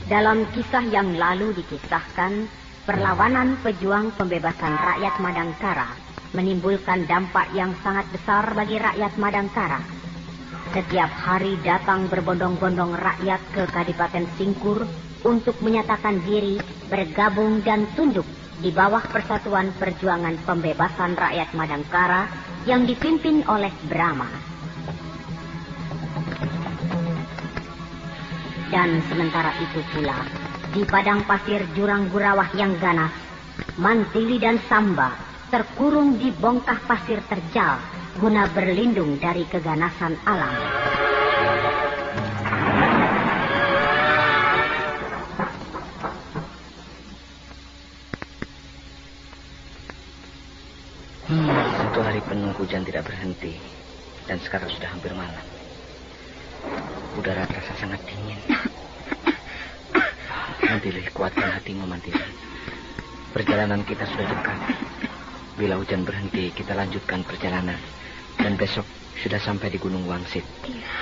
Dalam kisah yang lalu dikisahkan, perlawanan pejuang pembebasan rakyat Madangkara menimbulkan dampak yang sangat besar bagi rakyat Madangkara. Setiap hari datang berbondong-bondong rakyat ke Kadipaten Singkur untuk menyatakan diri, bergabung dan tunduk di bawah Persatuan Perjuangan Pembebasan Rakyat Madangkara yang dipimpin oleh Brahma. Dan sementara itu pula, di padang pasir jurang Gurawah yang ganas, Mantili dan Samba terkurung di bongkah pasir terjal guna berlindung dari keganasan alam. Satu hari penuh hujan tidak berhenti, dan sekarang sudah hampir malam. Udara terasa sangat dingin. Mantili, kuatkan hatimu, Mantili. Perjalanan kita sudah dekat. Bila hujan berhenti, kita lanjutkan perjalanan. Dan besok sudah sampai di Gunung Wangsit. Iya.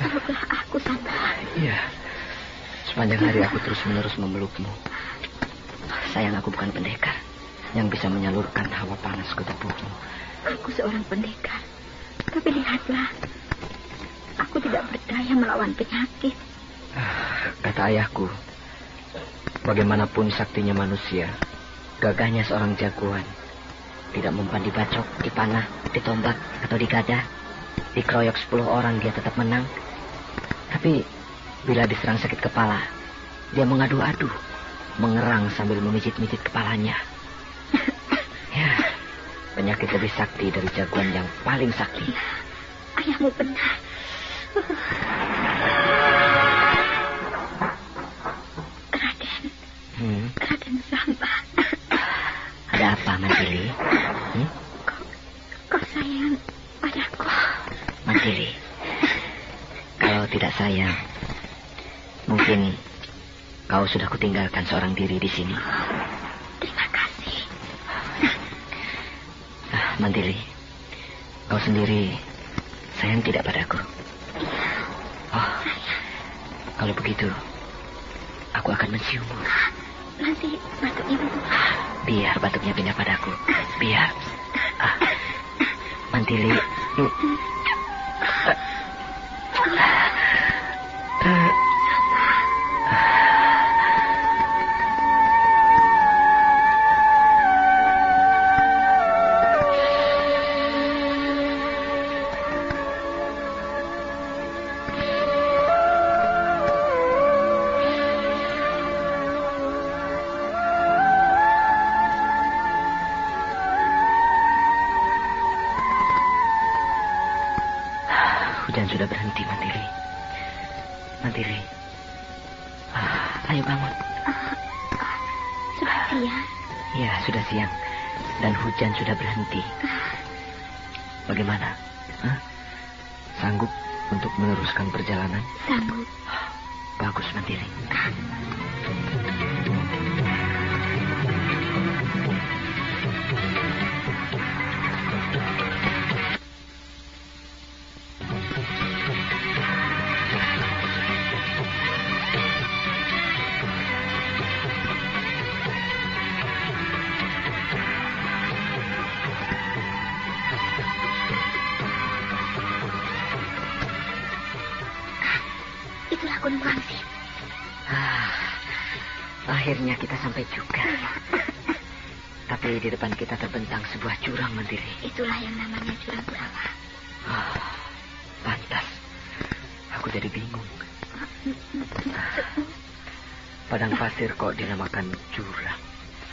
Peluklah aku, Samba. Iya. Sepanjang hari aku terus-menerus memelukmu. Sayang, aku bukan pendekar yang bisa menyalurkan hawa panas ke tubuhmu. Aku seorang pendekar. Tapi lihatlah, aku tidak berdaya melawan penyakit. Kata ayahku, bagaimanapun saktinya manusia, gagahnya seorang jagoan tidak mempan dibacok, dipanah, ditombak, atau digadah. Dikeroyok 10 orang dia tetap menang. Tapi bila diserang sakit kepala, dia mengadu-adu, mengerang sambil memijit-mijit kepalanya. Ya, penyakit lebih sakti dari jagoan yang paling sakti. Ya, ayahmu benar. Raden Samba. Ada apa, Mantili? Kau sayang padaku. Mantili, kalau tidak sayang, mungkin kau sudah kutinggalkan seorang diri di sini. Terima kasih. Mantili, kau sendiri sayang tidak padaku? Oh, kalau begitu, aku akan menciummu. Nanti batuknya berubah. Biar batuknya pindah padaku. Biar. Mantili. Hujan sudah berhenti, Mantili. Mantili. Ayo bangun. Sudah siang? Ya, sudah siang. Dan hujan sudah berhenti. Bagaimana? Sanggup untuk meneruskan perjalanan? Sanggup. Bagus, Mantili. Gunung Wangsit. Akhirnya kita sampai juga. Tapi di depan kita terbentang sebuah jurang, Mantili. Itulah yang namanya jurang Gurawah. Pantas. Aku jadi bingung. Padang pasir kok dinamakan jurang?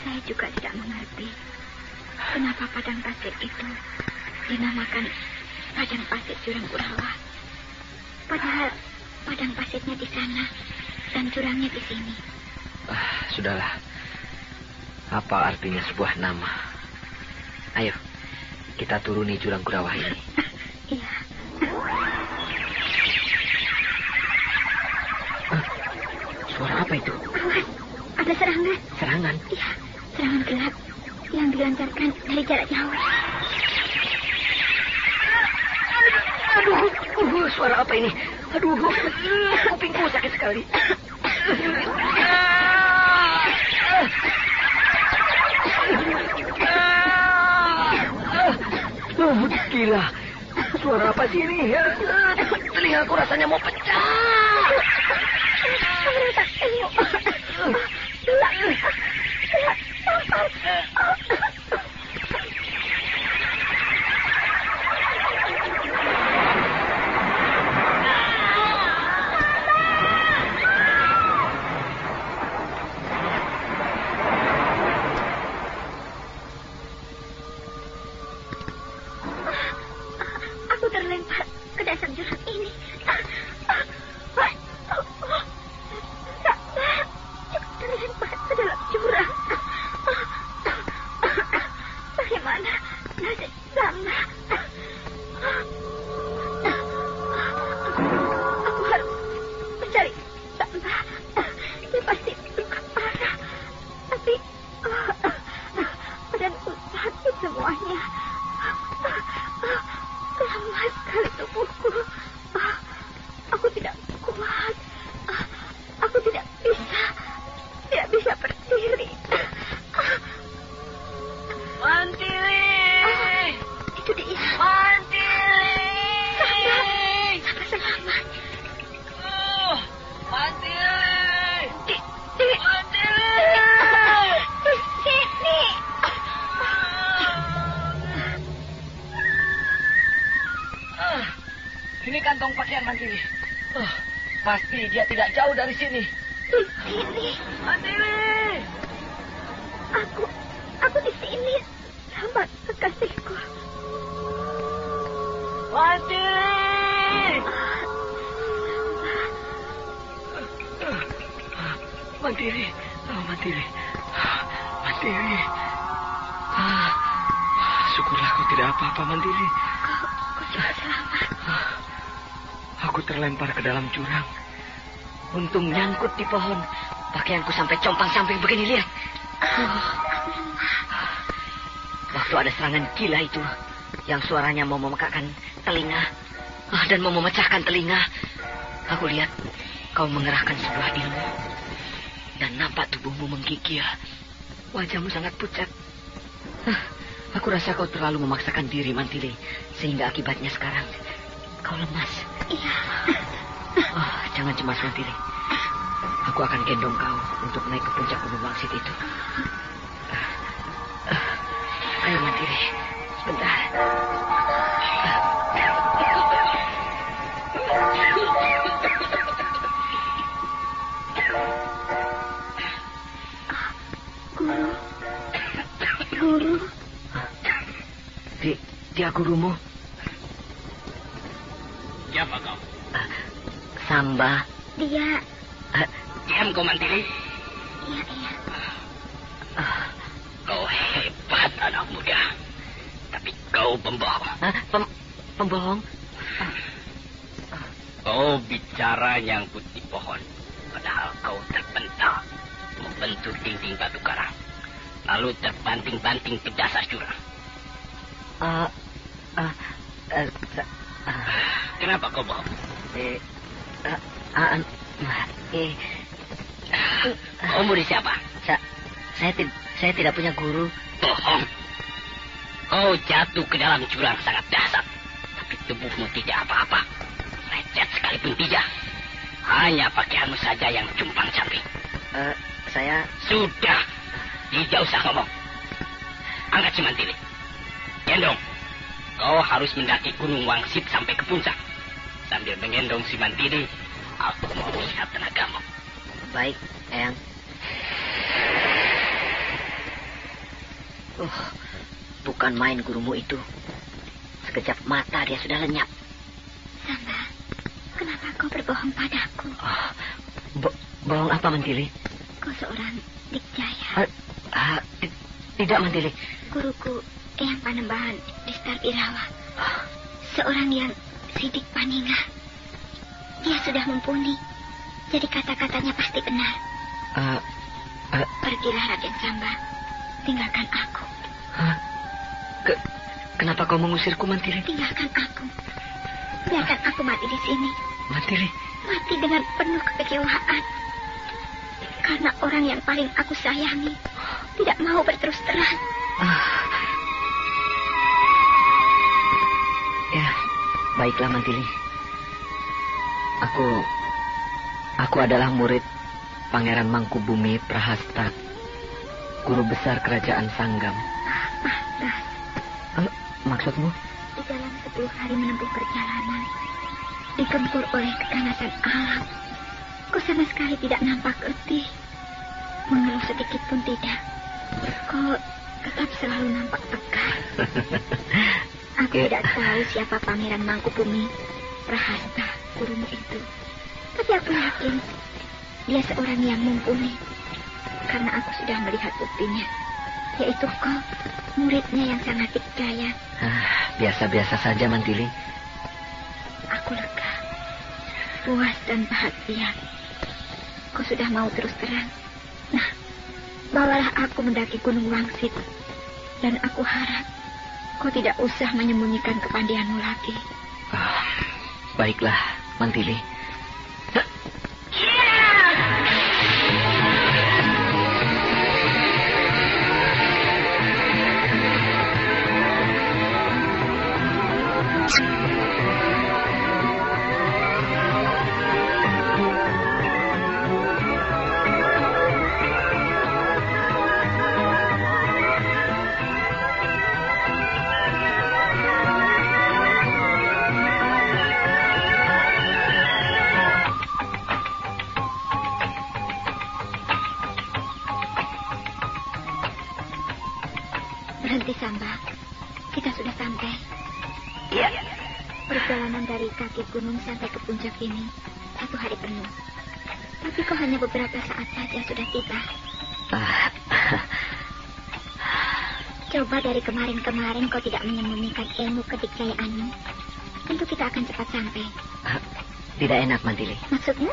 Saya juga tidak mengerti. Kenapa padang pasir itu dinamakan padang pasir jurang Gurawah? Padahal padang pasirnya di sana dan jurangnya di sini. Sudahlah. Apa artinya sebuah nama? Ayo, kita turuni jurang Gurawah ini. Iya. Suara apa itu? Awas, ada serangan. Serangan? Iya, serangan gelap yang dilancarkan dari jarak jauh. Aduh, suara apa ini? Aduh, kupingku sakit sekali. Gila. Suara apa sih ini? Telingaku rasanya mau pecah. Aku terlempar ke dasar jurang ini. Terlempar ke dalam jurang. Bagaimana nasib Samba? Aku harus mencari Samba. Dia pasti luka parah. Tapi badanku sakit semuanya. Lemas sekali tubuhku. Aku tidak kuat. Aku tidak bisa berdiri. Mantili! Itu dia. Mantili! Samba selamat. Mantili! Di sini. Ini kantong pakaian Mantili. Pasti dia tidak jauh dari sini. Di sini. Mantili! Aku di sini. Samba kekasihku. Mantili! Mantili. Oh, Mantili. Mantili. Syukurlah kau tidak apa-apa, Mantili. Kau juga selamat. Aku terlempar ke dalam jurang. Untung nyangkut di pohon. Pakaianku sampai compang-camping begini, lihat. Waktu ada serangan gila itu, yang suaranya mau memekakkan telinga dan mau memecahkan telinga, aku lihat kau mengerahkan sebuah ilmu dan nampak tubuhmu menggigil. Wajahmu sangat pucat. Aku rasa kau terlalu memaksakan diri, Mantili, sehingga akibatnya sekarang kau lemas. Iya. Jangan cemas, Mantili. Aku akan gendong kau untuk naik ke puncak gunung Wangsit itu. Ayo, Mantili. Sebentar. Guru. Dia gurumu? Siapa kau? Samba. Dia. Diam kau, Mantili. Iya. Kau hebat, anak muda. Tapi kau pembohong. Pembohong? Kau bicara nyangkut di pohon. Padahal kau terpental membentur dinding batu karang. Lalu terbanting-banting ke dasar jurang. Kenapa kau bohong? Kau murid siapa? Saya tidak punya guru. Bohong. Kau jatuh ke dalam jurang sangat dahsyat. Tapi tubuhmu tidak apa-apa. Lecet sekalipun tidak. Hanya pakaianmu saja yang cumpang-camping. Saya... Sudah. Tidak usah ngomong. Angkat si Mantili. Gendong. Kau harus mendaki gunung Wangsit sampai ke puncak. Sambil menggendong si Mantili, aku mau lihat tenagamu. Baik, Eyang. Bukan main gurumu itu. Sekejap mata dia sudah lenyap. Samba, kenapa kau berbohong padaku? Bohong apa, Mantili? Kau seorang Dikjaya. Tidak, Mantili. Guruku Eyang Panembahan di Star Irawa. Seorang yang sidik paningah. Dia sudah mumpuni. Jadi kata-katanya pasti benar. Pergilah Raden Samba. Tinggalkan aku. Kenapa kau mengusirku, Mantili? Tinggalkan aku. Biarkan aku mati di sini. Mantili? Mati dengan penuh kekecewaan. Karena orang yang paling aku sayangi tidak mau berterus terang. Baiklah, Mantili. Aku adalah murid Pangeran Mangkubumi Prahasta, guru besar kerajaan Sanggam. Maksudmu? Di dalam 10 hari menempuh perjalanan, digempur oleh keganasan alam, kau sama sekali tidak nampak letih. Mengeluh sedikit pun tidak. Kau tetap selalu nampak tegar. Aku tidak tahu siapa Pangeran Mangkubumi Prahasta, gurumu itu. Tapi aku yakin dia seorang yang mumpuni. Karena aku sudah melihat buktinya. Yaitu kau, muridnya yang sangat dikdaya. Biasa-biasa saja, Mantili. Aku lega, puas dan bahagia. Kau sudah mau terus terang. Nah, bawalah aku mendaki Gunung Wangsit. Dan aku harap kau tidak usah menyembunyikan kepandaianmu lagi. Baiklah, Mantili. Berhenti, Samba. Kita sudah sampai. Iya. Perjalanan dari kaki gunung sampai ke puncak ini 1 hari penuh. Tapi kau hanya beberapa saat saja sudah tiba. Coba dari kemarin-kemarin kau tidak menyembunyikan ilmu kedikdayaanmu. Tentu kita akan cepat sampai. Tidak enak, Mantili. Maksudmu?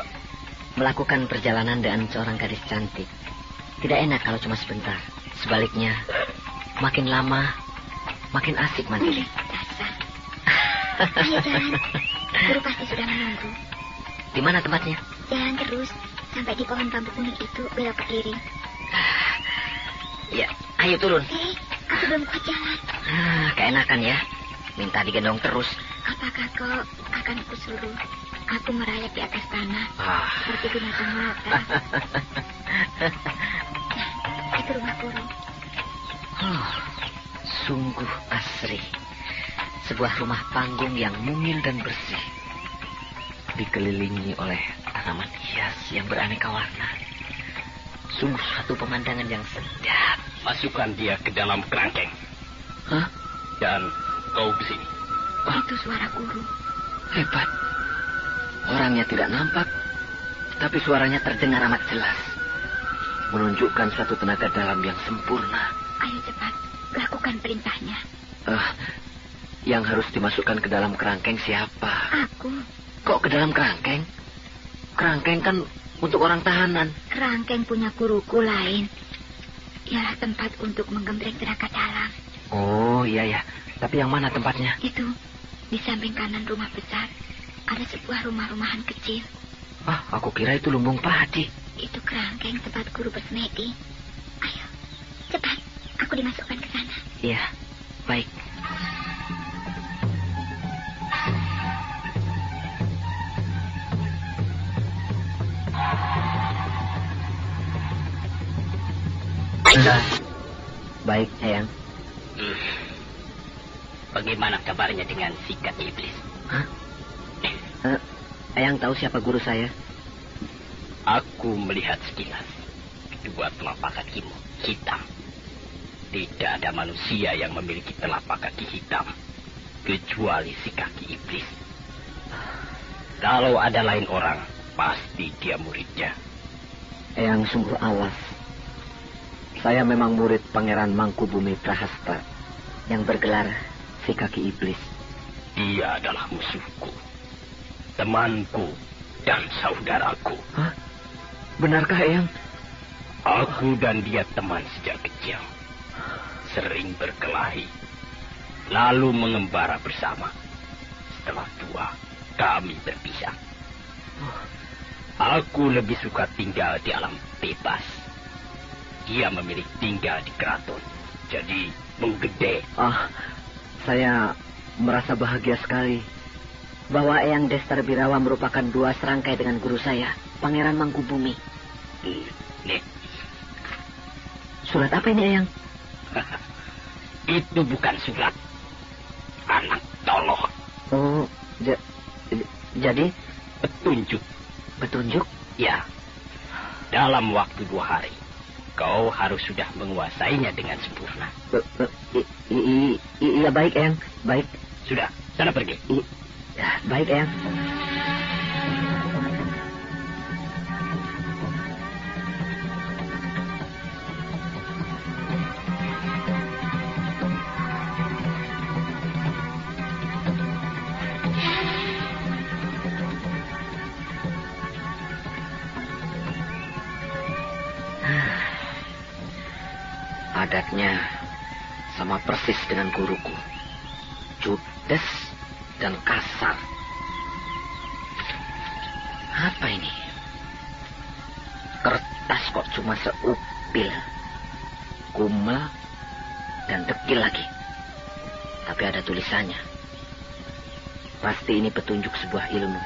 Melakukan perjalanan dengan seorang gadis cantik. Tidak enak kalau cuma sebentar. Sebaliknya, makin lama, makin asik, Mantili. Dasar. Ayo jalan. Guru pasti sudah menunggu. Di mana tempatnya? Jalan terus sampai di pohon bambu kuning itu, belok ke kiri. Ya, ayo turun. Aku belum kuat jalan. Keenakan ya. Minta digendong terus. Apakah kau akan kusuruh aku merayap di atas tanah seperti binatang melata? Itu rumah guru. Sungguh asri. Sebuah rumah panggung yang mungil dan bersih. Dikelilingi oleh tanaman hias yang beraneka warna. Sungguh suatu pemandangan yang sedap. Masukkan dia ke dalam kerangkeng. Dan kau ke sini. Itu suara guru. Hebat. Orangnya tidak nampak, tapi suaranya terdengar amat jelas. Menunjukkan suatu tenaga dalam yang sempurna. Ayo cepat, lakukan perintahnya. Yang harus dimasukkan ke dalam kerangkeng siapa? Aku. Kok ke dalam kerangkeng? Kerangkeng kan untuk orang tahanan. Kerangkeng punya guruku lain. Ialah tempat untuk menggembleng tenaga dalam. Oh, iya ya. Tapi yang mana tempatnya? Itu, di samping kanan rumah besar, ada sebuah rumah-rumahan kecil. Aku kira itu lumbung padi. Itu kerangkeng tempat guru bersemedi. Ayo, cepat. Aku dimasukkan ke sana. Iya, baik. Baik, Eyang. Bagaimana kabarnya dengan sikat iblis? Eyang tahu siapa guru saya? Aku melihat sekilas. Kedua telapak kakimu hitam. Tidak ada manusia yang memiliki telapak kaki hitam. Kecuali si kaki iblis. Kalau ada lain orang, pasti dia muridnya. Eyang sungguh awas. Saya memang murid Pangeran Mangkubumi Prahasta yang bergelar si kaki iblis. Dia adalah musuhku, temanku, dan saudaraku. Benarkah, Eyang? Aku dan dia teman sejak kecil. Sering berkelahi, lalu mengembara bersama. Setelah tua, kami berpisah. Aku lebih suka tinggal di alam bebas. Dia memilih tinggal di keraton, jadi menggede. Saya merasa bahagia sekali bahwa Eyang Dester Birawa merupakan dua serangkai dengan guru saya, Pangeran Mangkubumi. Nih. Surat apa ini, Eyang? Itu bukan surat. Anak toloh. Oh, jadi? Petunjuk. Petunjuk? Ya. Dalam waktu 2 hari, kau harus sudah menguasainya dengan sempurna. Iya, baik, Eyang. Baik. Sudah, sana pergi. Ya, baik, Eyang. Adatnya sama persis dengan guruku. Judes dan kasar. Apa ini? Kertas kok cuma seupil. Kumel dan dekil lagi. Tapi ada tulisannya. Pasti ini petunjuk sebuah ilmu.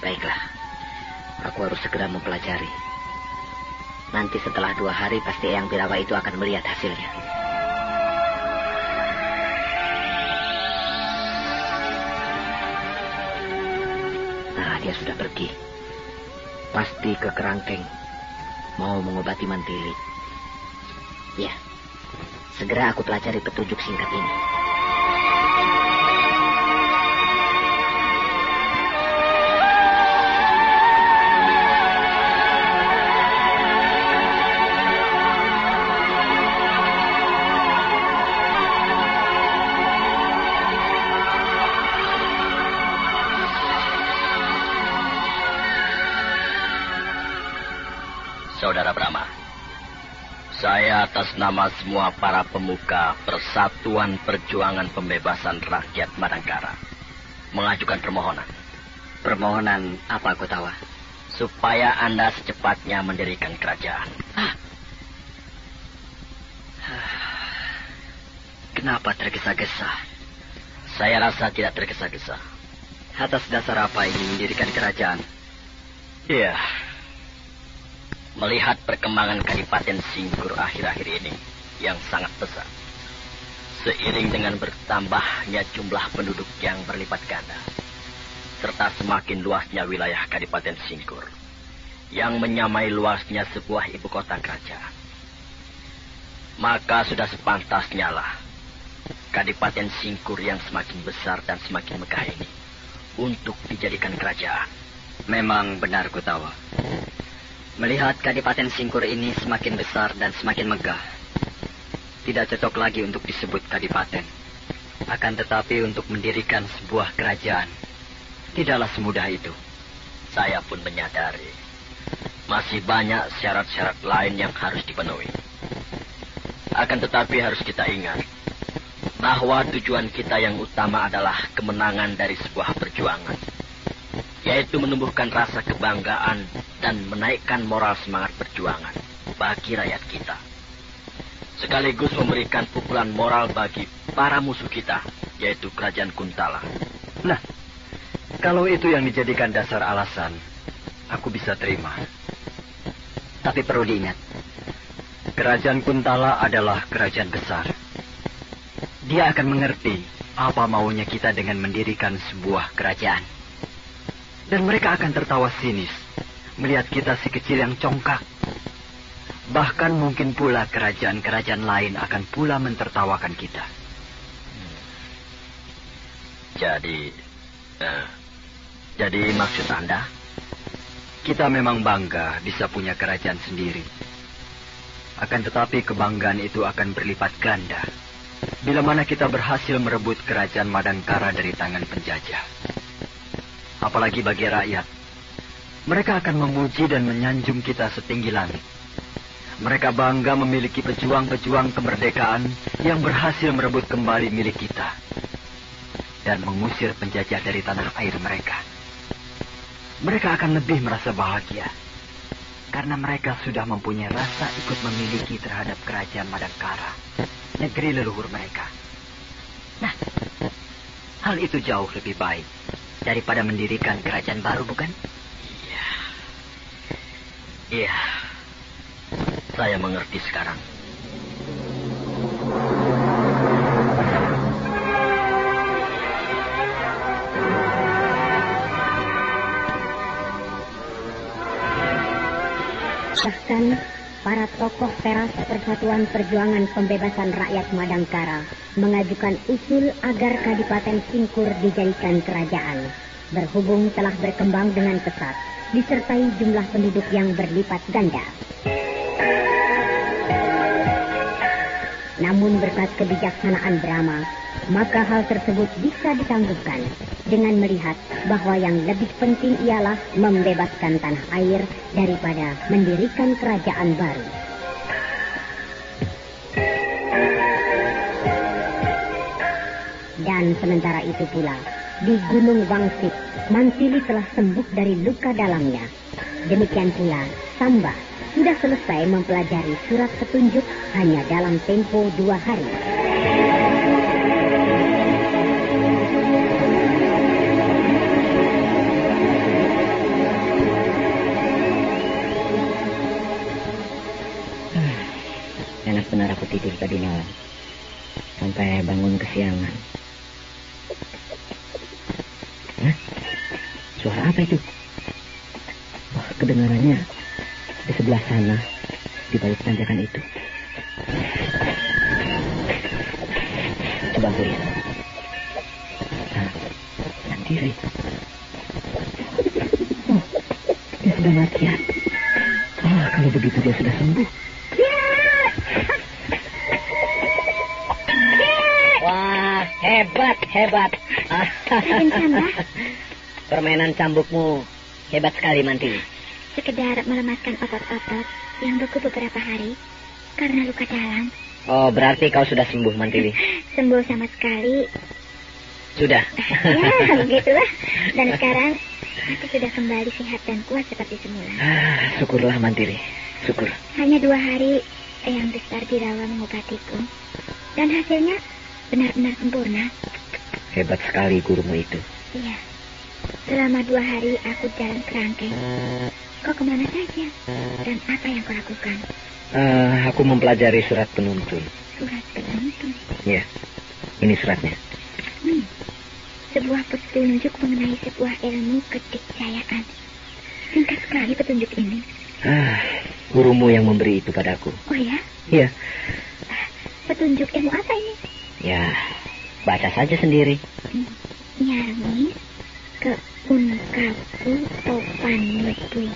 Baiklah, aku harus segera mempelajari. Nanti setelah 2 hari pasti Eyang Birawa itu akan melihat hasilnya. Nah, dia sudah pergi. Pasti ke Kerangkeng. Mau mengobati Mantili. Ya, segera aku pelajari petunjuk singkat ini. Saudara Brahma, saya atas nama semua para pemuka Persatuan Perjuangan Pembebasan Rakyat Madangkara mengajukan permohonan. Permohonan apa, Kotawa? Supaya Anda secepatnya mendirikan kerajaan. Kenapa tergesa-gesa? Saya rasa tidak tergesa-gesa. Atas dasar apa ingin mendirikan kerajaan? Iya. Melihat perkembangan Kadipaten Singkur akhir-akhir ini yang sangat pesat, seiring dengan bertambahnya jumlah penduduk yang berlipat ganda, serta semakin luasnya wilayah Kadipaten Singkur, yang menyamai luasnya sebuah ibu kota kerajaan, maka sudah sepantasnya lah Kadipaten Singkur yang semakin besar dan semakin megah ini untuk dijadikan kerajaan. Memang benar, Kotawa. Melihat Kadipaten Singkur ini semakin besar dan semakin megah, tidak cocok lagi untuk disebut Kadipaten. Akan tetapi untuk mendirikan sebuah kerajaan, tidaklah semudah itu. Saya pun menyadari, masih banyak syarat-syarat lain yang harus dipenuhi. Akan tetapi harus kita ingat, bahwa tujuan kita yang utama adalah kemenangan dari sebuah perjuangan, yaitu menumbuhkan rasa kebanggaan dan menaikkan moral semangat perjuangan bagi rakyat kita. Sekaligus memberikan pukulan moral bagi para musuh kita, yaitu Kerajaan Kuntala. Nah, kalau itu yang dijadikan dasar alasan, aku bisa terima. Tapi perlu diingat, Kerajaan Kuntala adalah kerajaan besar. Dia akan mengerti apa maunya kita dengan mendirikan sebuah kerajaan. Dan mereka akan tertawa sinis melihat kita si kecil yang congkak. Bahkan mungkin pula kerajaan-kerajaan lain akan pula mentertawakan kita. Jadi maksud Anda? Kita memang bangga bisa punya kerajaan sendiri. Akan tetapi kebanggaan itu akan berlipat ganda bila mana kita berhasil merebut kerajaan Madangkara dari tangan penjajah. Apalagi bagi rakyat, mereka akan memuji dan menyanjung kita setinggi langit. Mereka bangga memiliki pejuang-pejuang kemerdekaan yang berhasil merebut kembali milik kita dan mengusir penjajah dari tanah air mereka. Mereka akan lebih merasa bahagia karena mereka sudah mempunyai rasa ikut memiliki terhadap kerajaan Madangkara, negeri leluhur mereka. Nah, Hal itu jauh lebih baik daripada mendirikan kerajaan baru, bukan? Iya. Iya. Saya mengerti sekarang. Bahkan para tokoh teras Persatuan Perjuangan Pembebasan Rakyat Madangkara mengajukan usul agar Kadipaten Singkur dijadikan kerajaan. Berhubung telah berkembang dengan pesat, disertai jumlah penduduk yang berlipat ganda. Namun berkat kebijaksanaan Brahma, maka hal tersebut bisa ditangguhkan dengan melihat bahwa yang lebih penting ialah membebaskan tanah air daripada mendirikan kerajaan baru. Dan sementara itu pula, di Gunung Wangsit, Mantili telah sembuh dari luka dalamnya. Demikian pula, Samba sudah selesai mempelajari surat petunjuk hanya dalam tempo 2 hari. Enak benar aku tidur tadi malam. Sampai bangun kesiangan. Hah? Suara apa itu? Wah, kedengarannya di sebelah sana, di balik tanjakan itu. Coba aku lihat. Nah, sendiri. Oh, dia sudah latihan. Oh, kalau begitu dia sudah sembuh. Wah, hebat. Permainan cambukmu hebat sekali, Mantili. Sekedar melemaskan otot-otot yang beku beberapa hari karena luka dalam. Oh, berarti kau sudah sembuh, Mantili. Sembuh sama sekali. Sudah. Ya, begitulah. Dan sekarang aku sudah kembali sehat dan kuat seperti semula. Syukurlah, Mantili. Syukur. Hanya 2 hari Eyang Besar Birawa mengobatiku. Dan hasilnya benar-benar sempurna. Hebat sekali gurumu itu. Iya. Selama 2 hari aku jalan kerangkeng. Kau kemana saja? Dan apa yang kau lakukan? Aku mempelajari surat penuntun. Surat penuntun? Ya, ini suratnya. Sebuah petunjuk mengenai sebuah ilmu kedikjayaan. Singkat sekali petunjuk ini. Gurumu yang memberi itu padaku. Oh ya? Iya. Petunjuk ilmu apa ini? Ya, baca saja sendiri. Nyarmi ke unkaku topanipui.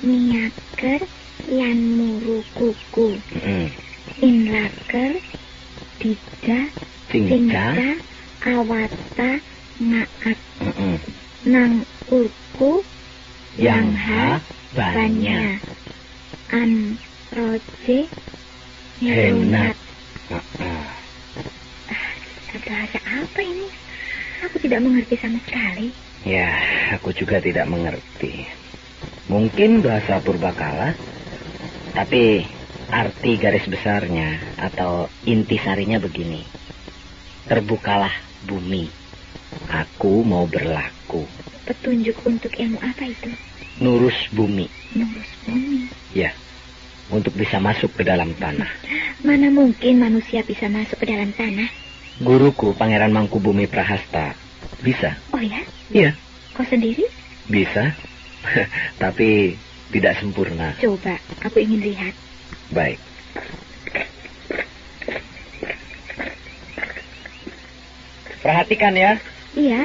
Niaker yan murukuku. Inlaker dida Cinta awata ngaat. Nang urku yang ha banyak. An roje henat. Bahasa apa ini? Aku tidak mengerti sama sekali. Ya, aku juga tidak mengerti. Mungkin bahasa purbakala, tapi arti garis besarnya atau intisarinya begini. Terbukalah bumi, aku mau berlaku. Petunjuk untuk ilmu apa itu? Nurus bumi. Nurus bumi? Ya, untuk bisa masuk ke dalam tanah. Mana mungkin manusia bisa masuk ke dalam tanah? Guruku, Pangeran Mangkubumi Prahasta, bisa. Oh ya? Iya. Kau sendiri? Bisa, tapi tidak sempurna. Coba, aku ingin lihat. Baik. Perhatikan ya. Iya.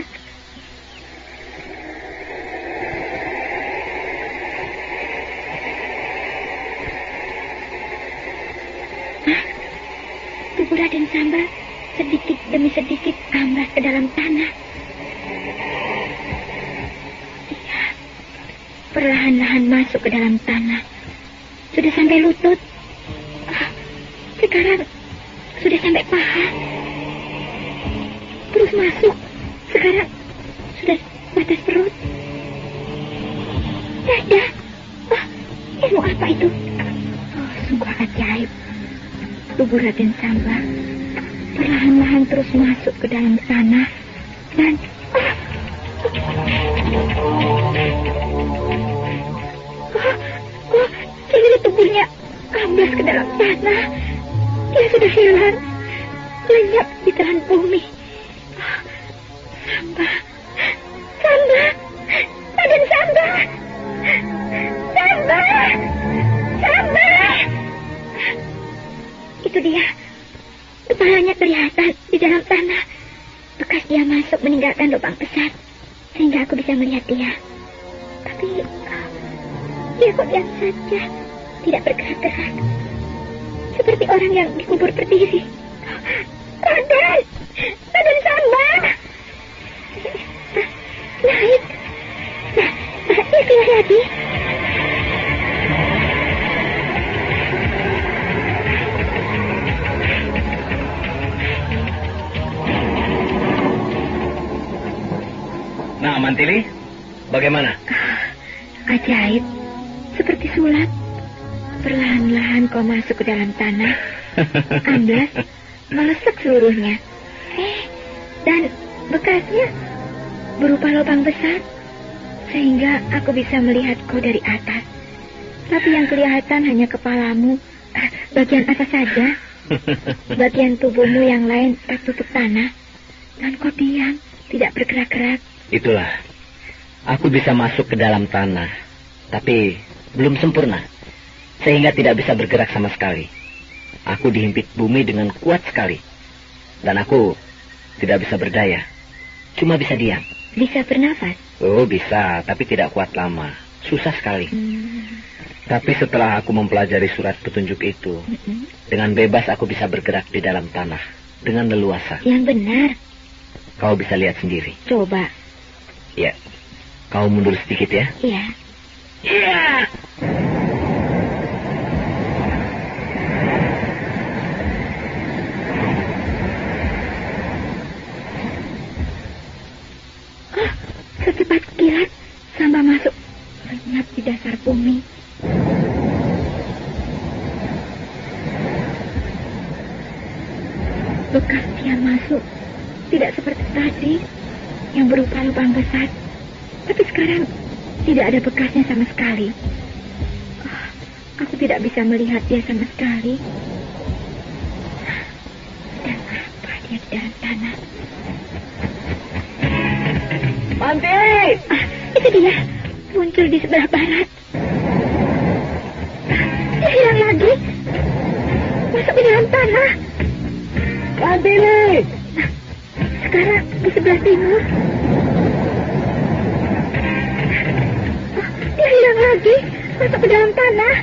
Tubuh Raden Samba sedikit demi sedikit amblas ke dalam tanah. Iya. Perlahan-lahan masuk ke dalam tanah. Sudah sampai lutut. Sekarang sudah sampai paha. Terus masuk. Sekarang sudah batas perut. Dada. Ilmu apa itu? Oh, sungguh ajaib. Tubuh Raden Samba perlahan-lahan terus masuk ke dalam tanah Dan kiri tubuhnya amblas ke dalam tanah. Dia sudah hilang, lenyap di telan bumi. Samba, Samba, Raden Samba, Samba, Samba. Itu dia. Kepalanya kelihatan di dalam tanah. Bekas dia masuk meninggalkan lubang besar, sehingga aku bisa melihat dia. Tapi dia kok diam saja, tidak bergerak-gerak, seperti orang yang dikubur berdiri. Raden, Raden Samba, naik. Dia keluar lagi. Nah, Mantili, bagaimana? Ajaib, seperti sulap. Perlahan-lahan kau masuk ke dalam tanah, amblas, melesek seluruhnya. Dan bekasnya berupa lubang besar, sehingga aku bisa melihat kau dari atas. Tapi yang kelihatan hanya kepalamu, bagian atas saja. Bagian tubuhmu yang lain tertutup tanah, dan kau diam, tidak bergerak-gerak. Itulah, aku bisa masuk ke dalam tanah, tapi belum sempurna, sehingga tidak bisa bergerak sama sekali. Aku dihimpit bumi dengan kuat sekali, dan aku tidak bisa berdaya, cuma bisa diam. Bisa bernafas? Oh, bisa, tapi tidak kuat lama, susah sekali. Tapi setelah aku mempelajari surat petunjuk itu, dengan bebas aku bisa bergerak di dalam tanah, dengan leluasa. Yang benar. Kau bisa lihat sendiri. Coba. Ya, kau mundur sedikit ya. Iya. Ya. Secepat kilat, Samba masuk lenyap di dasar bumi. Bekas dia masuk tidak seperti tadi, yang berupa lubang besar. Tapi sekarang tidak ada bekasnya sama sekali. Aku tidak bisa melihat dia sama sekali. Dan apa dia di dalam tanah? Mantili! Itu dia, muncul di sebelah barat. Dia hilang lagi, masuk ke dalam tanah. Mantili! Sekarang di sebelah timur. Dia hilang lagi, masuk ke dalam tanah.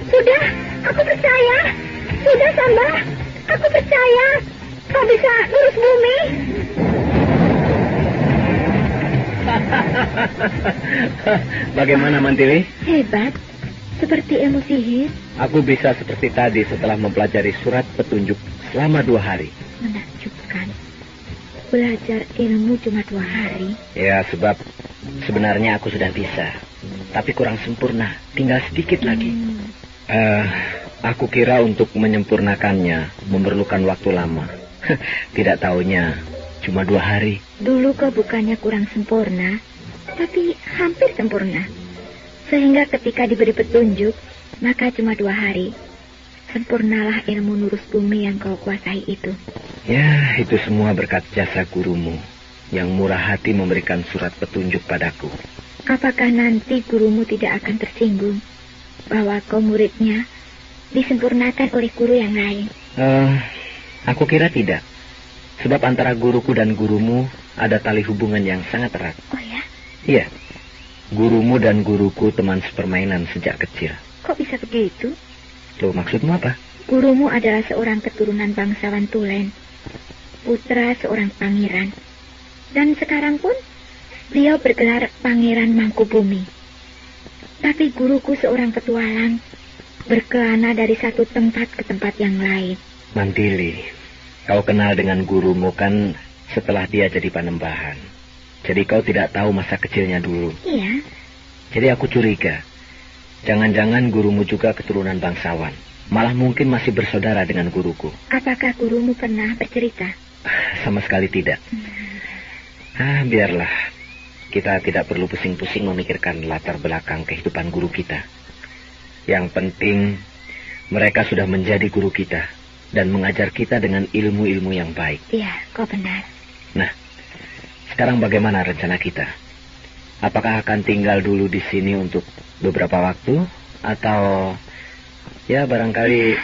Sudah, aku percaya. Sudah, Samba, aku percaya. Kau bisa ngurus bumi. Bagaimana, Mantili? Hebat, seperti ilmu sihir. Aku bisa seperti tadi setelah mempelajari surat petunjuk selama 2 hari. Menakjubkan. Belajar ilmu cuma 2 hari. Ya, sebab sebenarnya aku sudah bisa. Tapi kurang sempurna, tinggal sedikit lagi. Aku kira untuk menyempurnakannya memerlukan waktu lama. Tidak taunya cuma 2 hari. Dulu kau bukannya kurang sempurna, tapi hampir sempurna. Sehingga ketika diberi petunjuk, maka cuma 2 hari. Sempurnalah ilmu nurus bumi yang kau kuasai itu. Ya, itu semua berkat jasa gurumu yang murah hati memberikan surat petunjuk padaku. Apakah nanti gurumu tidak akan tersinggung bahwa kau muridnya disempurnakan oleh guru yang lain? Aku kira tidak. Sebab antara guruku dan gurumu ada tali hubungan yang sangat erat. Oh ya? Iya. Gurumu dan guruku teman sepermainan sejak kecil. Kok bisa begitu? Loh, maksudmu apa? Gurumu adalah seorang keturunan bangsawan Tulen, putra seorang pangeran. Dan sekarang pun beliau bergelar Pangeran Mangkubumi. Tapi guruku seorang petualang, berkelana dari satu tempat ke tempat yang lain. Mantili, kau kenal dengan gurumu kan setelah dia jadi Panembahan. Jadi kau tidak tahu masa kecilnya dulu. Iya. Jadi aku curiga, jangan-jangan gurumu juga keturunan bangsawan. Malah mungkin masih bersaudara dengan guruku. Apakah gurumu pernah bercerita? Sama sekali tidak. Biarlah. Kita tidak perlu pusing-pusing memikirkan latar belakang kehidupan guru kita. Yang penting, mereka sudah menjadi guru kita dan mengajar kita dengan ilmu-ilmu yang baik. Iya, kau benar. Nah, sekarang bagaimana rencana kita? Apakah akan tinggal dulu di sini untuk beberapa waktu? Atau, ya barangkali...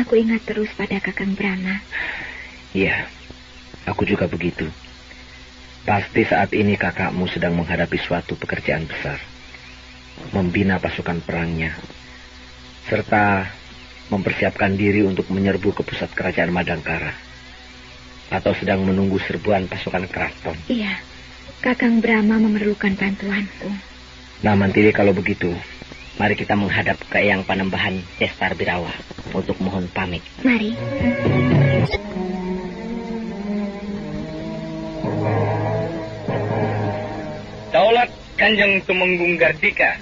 Aku ingat terus pada Kakang Brahma. Iya, aku juga begitu. Pasti saat ini kakakmu sedang menghadapi suatu pekerjaan besar. Membina pasukan perangnya. Serta mempersiapkan diri untuk menyerbu ke pusat kerajaan Madangkara. Atau sedang menunggu serbuan pasukan Keraton. Iya, Kakang Brahma memerlukan bantuanku. Nah, Mantili, kalau begitu, mari kita menghadap ke Eyang Panembahan Destar Birawa untuk mohon pamit. Mari. Daulat Kanjeng Tumenggung Gardika.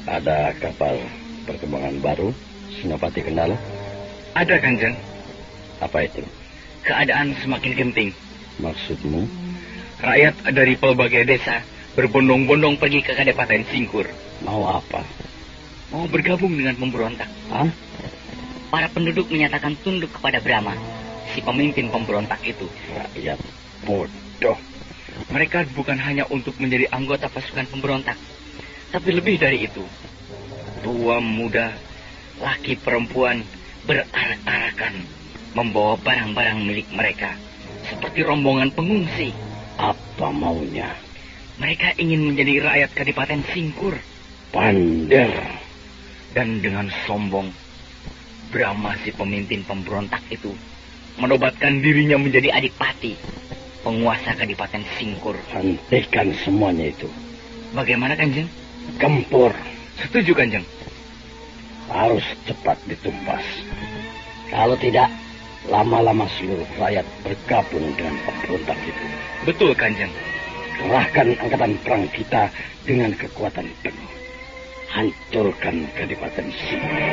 Ada kapal perkembangan baru, Senopati Kendala? Ada, Kanjeng. Apa itu? Keadaan semakin genting. Maksudmu? Rakyat dari pelbagai desa berbondong-bondong pergi ke Kadipaten Singkur. Mau apa? Mau bergabung dengan pemberontak. Hah? Para penduduk menyatakan tunduk kepada Brahma, si pemimpin pemberontak itu. Rakyat bodoh. Mereka bukan hanya untuk menjadi anggota pasukan pemberontak, tapi lebih dari itu. Tua muda, laki perempuan berarak-arakan membawa barang-barang milik mereka, seperti rombongan pengungsi. Apa maunya? Mereka ingin menjadi rakyat Kadipaten Singkur. Pander. Dan dengan sombong, Brahma si pemimpin pemberontak itu menobatkan dirinya menjadi adipati, penguasa Kadipaten Singkur. Hentikan semuanya itu. Bagaimana, Kanjeng? Gempur. Setuju, Kanjeng. Harus cepat ditumpas. Kalau tidak, lama-lama seluruh rakyat bergabung dengan pemberontak itu. Betul, Kanjeng. Kerahkan angkatan perang kita dengan kekuatan penuh. Hancurkan Kadipaten Singkur.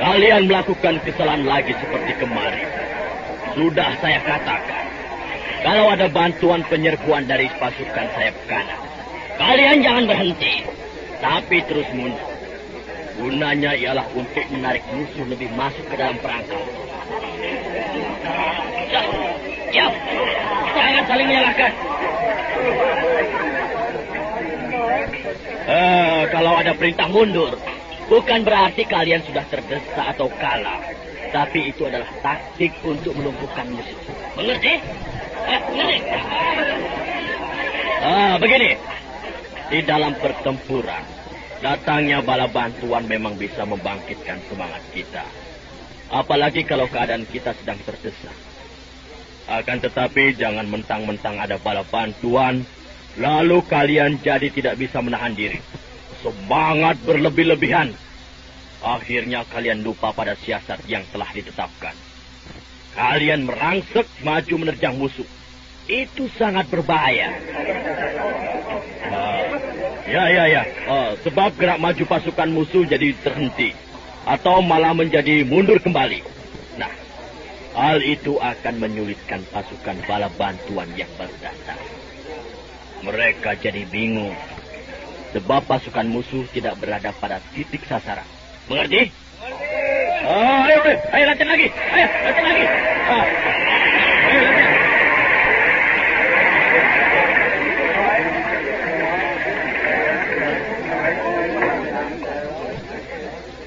Kalian melakukan kesalahan lagi seperti kemarin. Sudah saya katakan, kalau ada bantuan penyerbuan dari pasukan sayap kanan, kalian jangan berhenti, tapi terus mundur. Gunanya ialah untuk menarik musuh lebih masuk ke dalam perangkap. Ya, jangan saling menyalahkan. Kalau ada perintah mundur, bukan berarti kalian sudah terdesak atau kalah. Tapi itu adalah taktik untuk melumpuhkan musuh. Mengerti? Mengerti? Begini. Di dalam pertempuran, datangnya bala bantuan memang bisa membangkitkan semangat kita. Apalagi kalau keadaan kita sedang terdesak. Akan tetapi jangan mentang-mentang ada bala bantuan, lalu kalian jadi tidak bisa menahan diri. Semangat berlebih-lebihan. Akhirnya kalian lupa pada siasat yang telah ditetapkan. Kalian merangsek maju menerjang musuh. Itu sangat berbahaya. Sebab gerak maju pasukan musuh jadi terhenti. Atau malah menjadi mundur kembali. Nah, hal itu akan menyulitkan pasukan bala bantuan yang baru datang. Mereka jadi bingung. Sebab pasukan musuh tidak berada pada titik sasaran. Mengerti? Oh, ayo latihan lagi. Ayo, latihan lagi. Ayo, latihan.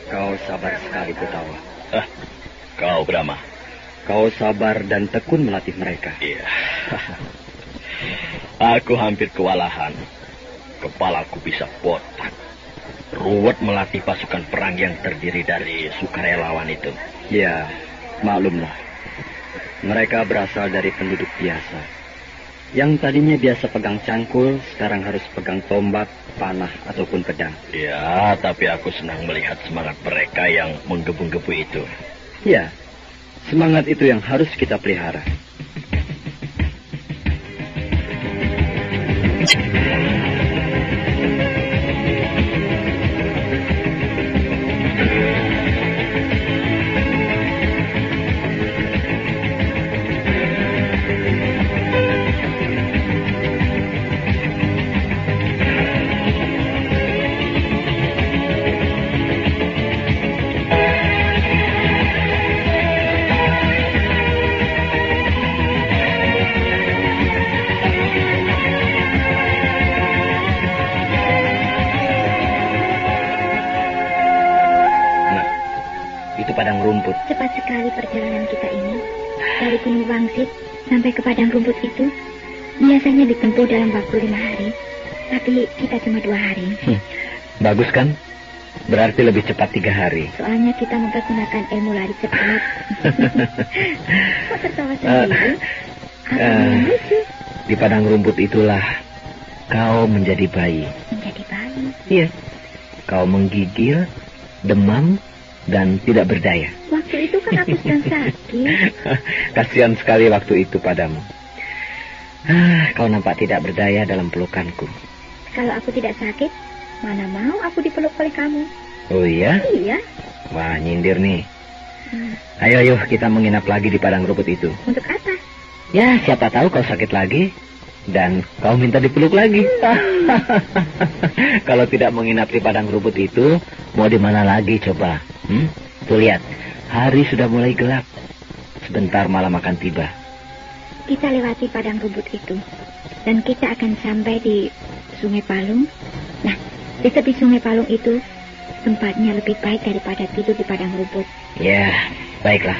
Kau sabar sekali, Kutawa. Kau, Brahma. Kau sabar dan tekun melatih mereka. Iya. Aku hampir kewalahan. Kepalaku bisa botak. Ruwet melatih pasukan perang yang terdiri dari sukarelawan itu. Ya, maklumlah. Mereka berasal dari penduduk biasa. Yang tadinya biasa pegang cangkul, sekarang harus pegang tombak, panah, ataupun pedang. Ya, tapi aku senang melihat semangat mereka yang menggebu-gebu itu. Ya, semangat itu yang harus kita pelihara. Padang rumput. Cepat sekali perjalanan kita ini. Dari Gunung Wangsit sampai ke padang rumput itu biasanya ditempuh dalam waktu 5 hari. Tapi kita cuma 2 hari. Bagus kan? Berarti lebih cepat 3 hari. Soalnya kita mempergunakan ilmu lari cepat. Kok tertawa sendiri? Apa yang lucu? Di padang rumput itulah kau menjadi bayi. Menjadi bayi? Iya. Kau menggigil, demam, dan tidak berdaya. Waktu itu kan aku sedang sakit. Kasihan sekali waktu itu padamu. Kau nampak tidak berdaya dalam pelukanku. Kalau aku tidak sakit, mana mau aku dipeluk oleh kamu. Oh iya? Iya. Wah, nyindir nih. Ayo kita menginap lagi di padang rumput itu. Untuk apa? Ya, siapa tahu kau sakit lagi dan kau minta dipeluk lagi. Kalau tidak menginap di padang rumput itu, mau di mana lagi coba? Tuh lihat, hari sudah mulai gelap. Sebentar malam akan tiba. Kita lewati padang rumput itu, dan kita akan sampai di Sungai Palung. Nah, di tepi Sungai Palung itu tempatnya lebih baik daripada tidur di padang rumput. Ya, baiklah.